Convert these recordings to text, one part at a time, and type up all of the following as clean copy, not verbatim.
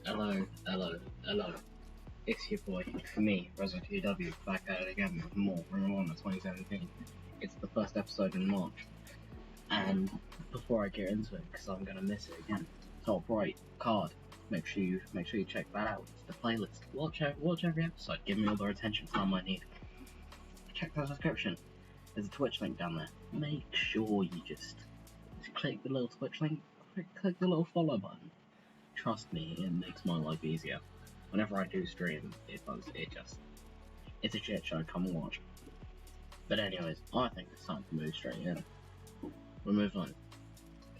Hello, hello, hello. It's your boy, me, TEW, back at it again with more Ring of Honor 2017. It's the first episode in March, and before I get into it, because I'm gonna miss it again, top right card. Make sure you check that out. It's the playlist. Watch every episode. Give me all the attention time I need. Check the description. There's a Twitch link down there. Make sure you just click the little Twitch link. Click the little follow button. Trust me, it makes my life easier. Whenever I do stream, it's a shit show, come and watch. But anyways, I think it's time to move straight in. We'll move on.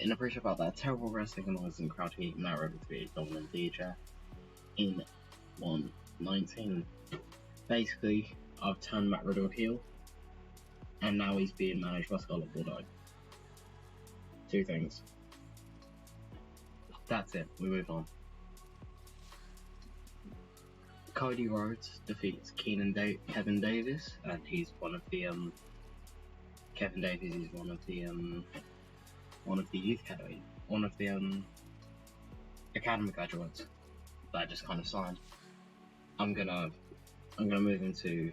In a pre-show about that terrible wrestling noise and crowd heat, Matt Riddle to be a dominant DJ in 119. Basically, I've turned Matt Riddle heel, and now he's being managed by Scarlett Bordeaux. Two things. That's it, we move on. Cody Rhodes defeats Kevin Davis, and he's one of the Kevin Davis is one of the youth academy, one of the academy graduates that I just kind of signed. I'm gonna move into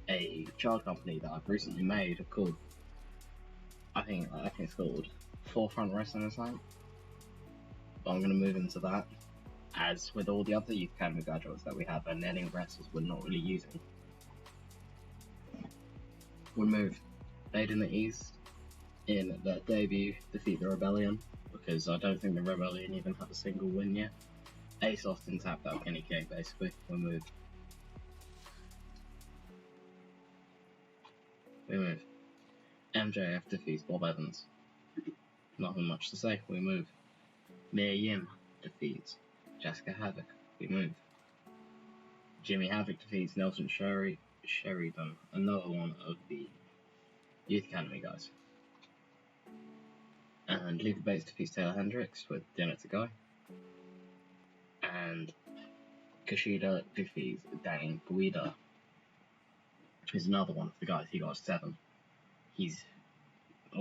a child company that I've recently made called I think it's called Forefront Wrestling or something. But I'm gonna move into that. As with all the other youth academy graduates that we have, and any wrestlers we're not really using. We move Made in the East in their debut, defeat the Rebellion, because I don't think the Rebellion even have a single win yet. Ace Austin tapped out Kenny K, basically. We move. MJF defeats Bob Evans. Nothing much to say. We move. Mia Yim defeats Jessica Havoc. We move. Jimmy Havoc defeats Nelson Sheridan, another one of the Youth Academy guys. And Luther Bates defeats Taylor Hendricks with dinner to go. And Kushida defeats Danny Guida, which is another one of the guys. He got 7.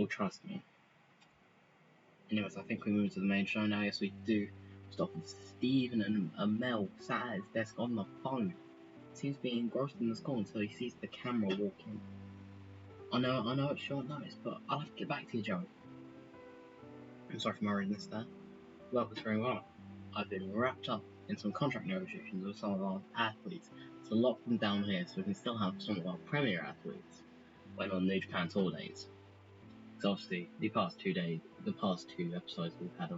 Trust me. Anyways, I think we move to the main show now. Yes, we do. Stop with Stephen Amell sat at his desk on the phone. Seems to be engrossed in the score until he sees the camera walking. I know it's short notice, but I'll have to get back to you, Joey. I'm sorry for my rudeness there. Welcome to Ring of Honor. I've been wrapped up in some contract negotiations with some of our athletes to lock them down here so we can still have some of our premier athletes when on New Japan tour dates. Because obviously, the past 2 episodes we've had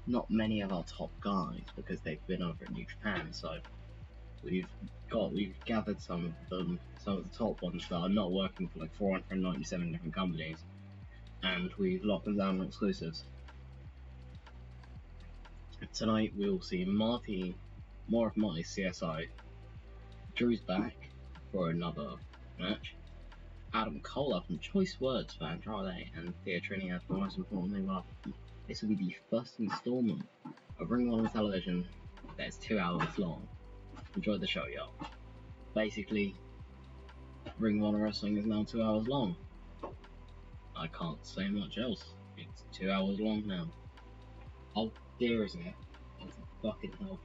not many of our top guys because they've been over in New Japan, so we've gathered some of the top ones that are not working for like 497 different companies, and we've locked them down on exclusives. Tonight we'll see more of Marty's CSI. Drew's back for another match. Adam Cole up and choice words for Andrade, and Thea Trinidad for most importantly, this will be the first installment of Ring of Honor television that's 2 hours long. Enjoy the show, y'all. Basically, Ring of Honor wrestling is now 2 hours long. I can't say much else. It's 2 hours long now. How dear is it? Oh, fucking hell.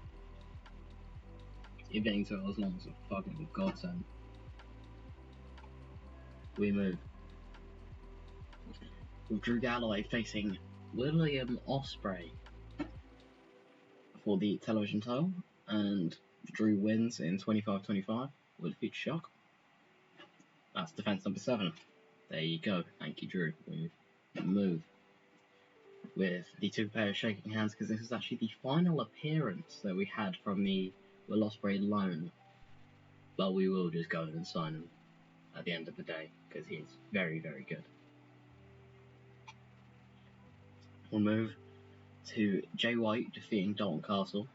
It being 2 hours long is a fucking godsend. We move. With Drew Galloway facing William Ospreay for the television title, and Drew wins in 25-25 with a huge shock. That's defense number 7. There you go. Thank you, Drew. We move with the 2 players shaking hands because this is actually the final appearance that we had from the Will Ospreay loan. But we will just go and sign him at the end of the day because he's very, very good. We'll move to Jay White defeating Dalton Castle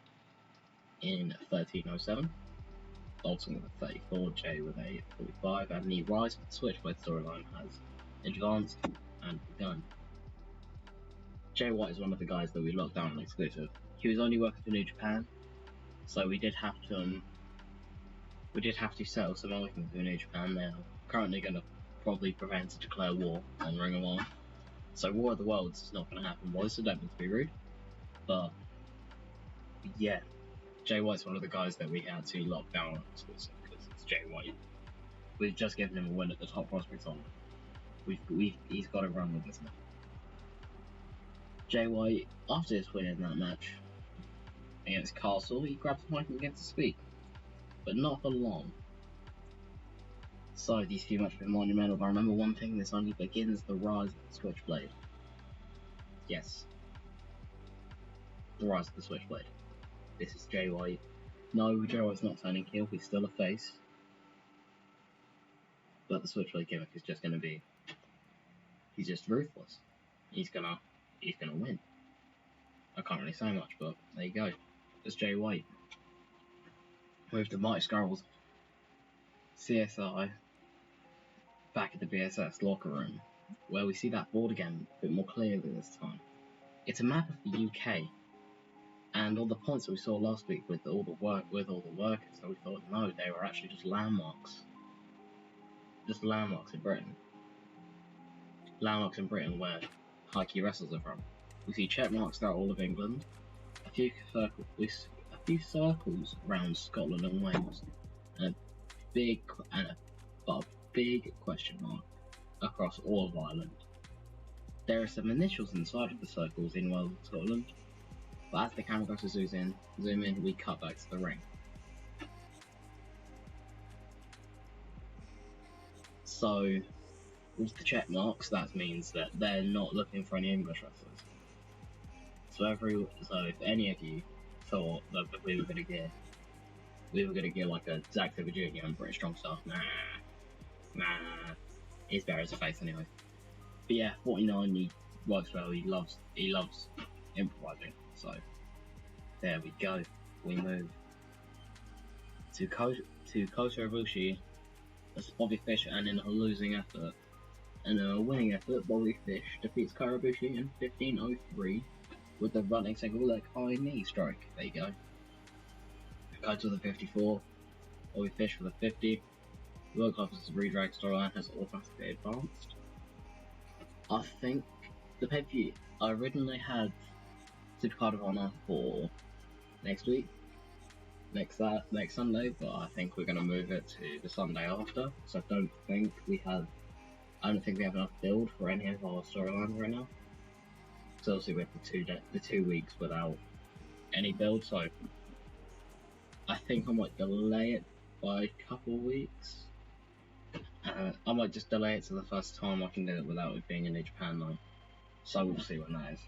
in 1307. Dalton with a 34, Jay with a 45, and the Rise of the Switchblade storyline has advanced and begun. Jay White is one of the guys that we locked down on exclusive. He was only working for New Japan, so we did have to settle some other things with New Japan. They're currently going to probably prepare to declare war on Ring of Honor. So War of the Worlds is not going to happen, boys, so don't mean to be rude. But Yeah, Jay White's one of the guys that we had to lock down because it's Jay White. We've just given him a win at the top prospects on. He's got to run with this now. Jay White, after his win in that match against Castle, he grabs the mic and begins to speak, but not for long. So these few matches have been monumental, but I remember one thing: this only begins the rise of the Switchblade. Yes, the rise of the Switchblade. This is Jay White. No, Jay White's not turning heel, he's still a face. But the Switchblade gimmick is just gonna be, he's just ruthless. He's gonna win. I can't really say much, but there you go. It's Jay White. Move to Mike Scurrill's CSI back at the BSS locker room, where we see that board again a bit more clearly this time. It's a map of the UK, and all the points that we saw last week with all the workers, so we thought no, they were actually just landmarks. Just landmarks in Britain. Landmarks in Britain where high key wrestlers are from. We see check marks throughout all of England, a few circles around Scotland and Wales, and a big question mark across all of Ireland. There are some initials inside of the circles in Wales and Scotland, but as the camera goes to zoom in, we cut back to the ring. So, with the check marks, that means that they're not looking for any English wrestlers. So if any of you thought that we were gonna get like a Zack Sabre Jr. and British Strong Style, nah, he's better as a face anyway. But yeah, 49, he works well. He loves improvising. So there we go. We move to Kota Ibushi as Bobby Fish, and in a losing effort. And in a winning effort, Bobby Fish defeats Kota Ibushi in 15:03 with the running single leg high knee strike. There you go. Go to the 54. Bobby Fish for the 50. World Cup as redrag storyline has automatically advanced. I think the pay-per-view, I originally had Supercard of Honour for next week, next Sunday, but I think we're going to move it to the Sunday after, so I don't think we have enough build for any of our storylines right now. So obviously we have the 2 weeks without any build, so I think I might delay it by a couple of weeks. I might just delay it to the first time I can do it without it being in New Japan though. So we'll see when that is.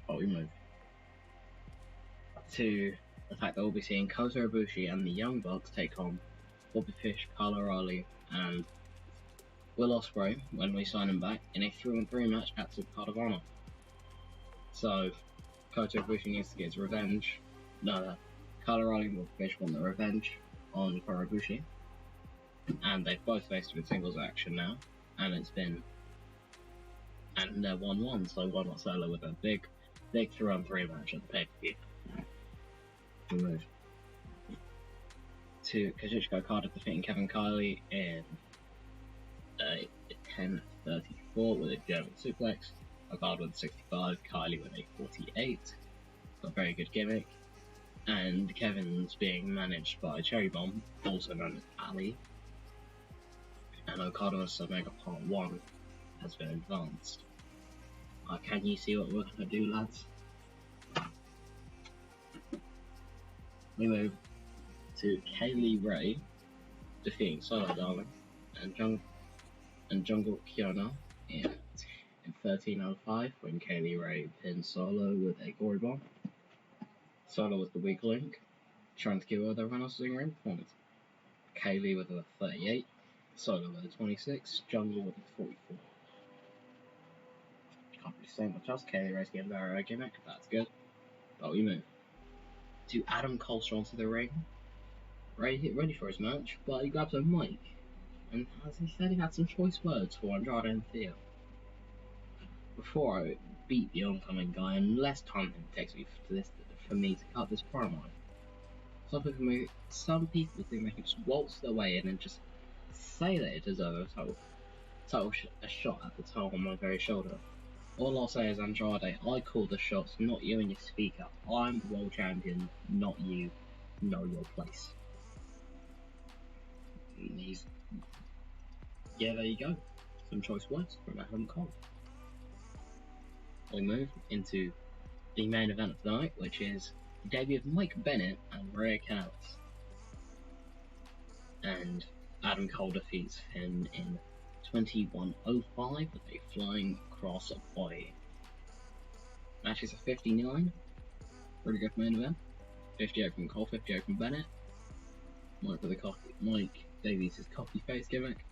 But we move to the fact that we'll be seeing Kota Ibushi and the Young Bucks take on Bobby Fish, Kyle O'Reilly, and Will Ospreay when we sign him back in a 3-on-3 match at Supercard of Honour. So Kota Ibushi needs to get his revenge. No, Kyle O'Reilly and Bobby Fish want their revenge on Kota Ibushi. And they've both faced with singles action now, and they're 1-1, so why not solo with a big 3-on-3 match at the pay-per-view. We move to Kazuchika Okada defeating Kevin Kiley in a 10:34 with a German suplex. Okada with a 65, Kiley with a 48. Got a very good gimmick. And Kevin's being managed by Cherry Bomb, also known as Ali. And Okada's Omega Part 1 has been advanced. Can you see what we're going to do, lads? We move to Kaylee Ray defeating Solo Darling and Jungle Kiona in 13:05 when Kaylee Ray pinned Solo with a gory bomb. Solo was the weak link, trying to give everyone else in ring performance. Kaylee with a 38. Solo with a 26, Jungle with a 44. Can't really say much else. Kaylee Ray's getting better gimmick, that's good. But we move to Adam Cole onto the ring. Ray hit ready for his match, but he grabs a mic, and as he said, he had some choice words for Andrade and Theo. Before I beat the oncoming guy, and less time than it takes for me to cut this promo, some people think they can just waltz their way in and just say that it deserves a shot at the title on my very shoulder. All I'll say is, Andrade, I call the shots, not you and your speaker. I'm the world champion, not you. Know your place. And yeah, there you go. Some choice words from Adam Cole. We move into the main event of the night, which is the debut of Mike Bennett and Maria Kanellis. And Adam Cole defeats him in 21:05 with a flying cross body. Match is a 59. Pretty good main event. 58 from Cole, 58 from Bennett. Mike debuts his coffee face gimmick.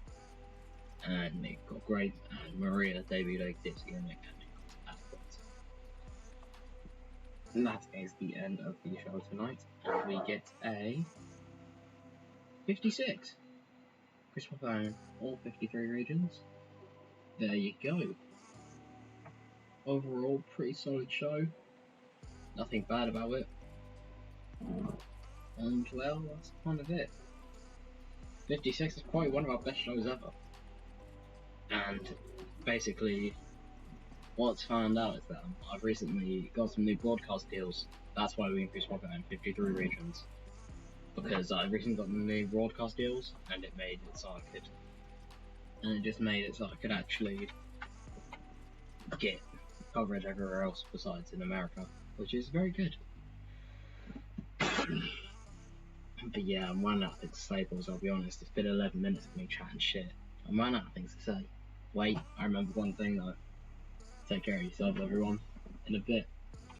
And it got great. And Maria debuted a dipsy gimmick and it got afterwards. And that is the end of the show tonight. And we get a 56. Christopher Bone, all 53 regions. There you go. Overall, pretty solid show. Nothing bad about it. And well, that's kind of it. 56 is probably one of our best shows ever. And basically, what's found out is that I've recently got some new broadcast deals. That's why we increased my in 53 regions. Because I recently got new broadcast deals, and it made it so I could. And it just made it so I could actually get coverage everywhere else besides in America, which is very good. But yeah, I'm running out of things to say, boys, I'll be honest. It's been 11 minutes of me chatting shit. I'm running out of things to say. Wait, I remember one thing though. Take care of yourself, everyone. In a bit.